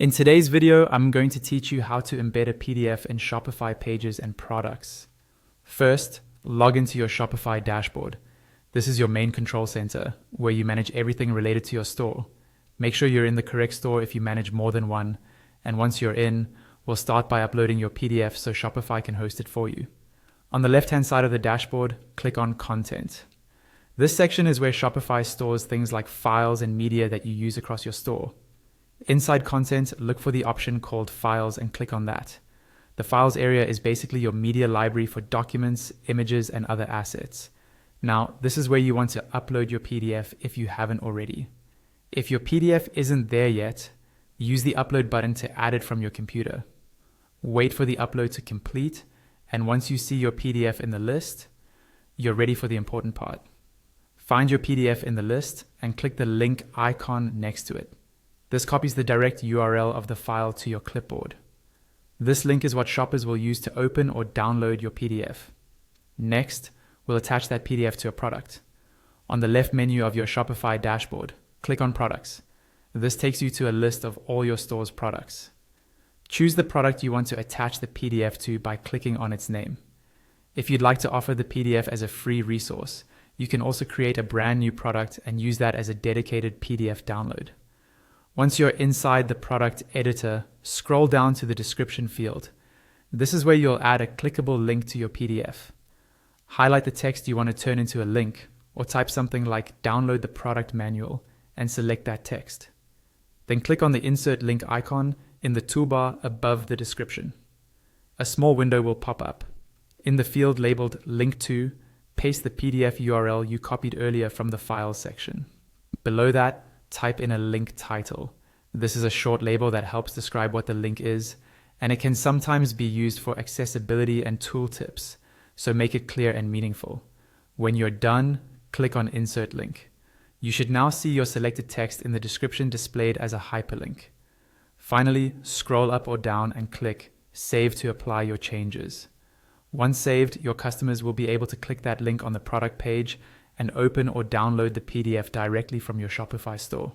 In today's video, I'm going to teach you how to embed a PDF in Shopify pages and products. First, log into your Shopify dashboard. This is your main control center, where you manage everything related to your store. Make sure you're in the correct store if you manage more than one, and once you're in, we'll start by uploading your PDF so Shopify can host it for you. On the left-hand side of the dashboard, click on Content. This section is where Shopify stores things like files and media that you use across your store. Inside Content, look for the option called Files and click on that. The Files area is basically your media library for documents, images, and other assets. Now, this is where you want to upload your PDF if you haven't already. If your PDF isn't there yet, use the Upload button to add it from your computer. Wait for the upload to complete, and once you see your PDF in the list, you're ready for the important part. Find your PDF in the list and click the link icon next to it. This copies the direct URL of the file to your clipboard. This link is what shoppers will use to open or download your PDF. Next, we'll attach that PDF to a product. On the left menu of your Shopify dashboard, click on Products. This takes you to a list of all your store's products. Choose the product you want to attach the PDF to by clicking on its name. If you'd like to offer the PDF as a free resource, you can also create a brand new product and use that as a dedicated PDF download. Once you're inside the product editor, scroll down to the description field. This is where you'll add a clickable link to your PDF. Highlight the text you want to turn into a link, or type something like "download the product manual" and select that text. Then click on the insert link icon in the toolbar above the description. A small window will pop up. In the field labeled Link To, paste the PDF URL you copied earlier from the Files section. Below that, type in a link title. This is a short label that helps describe what the link is, and it can sometimes be used for accessibility and tool tips, so make it clear and meaningful. When you're done, click on Insert Link. You should now see your selected text in the description displayed as a hyperlink. Finally, scroll up or down and click Save to apply your changes. Once saved, your customers will be able to click that link on the product page and open or download the PDF directly from your Shopify store.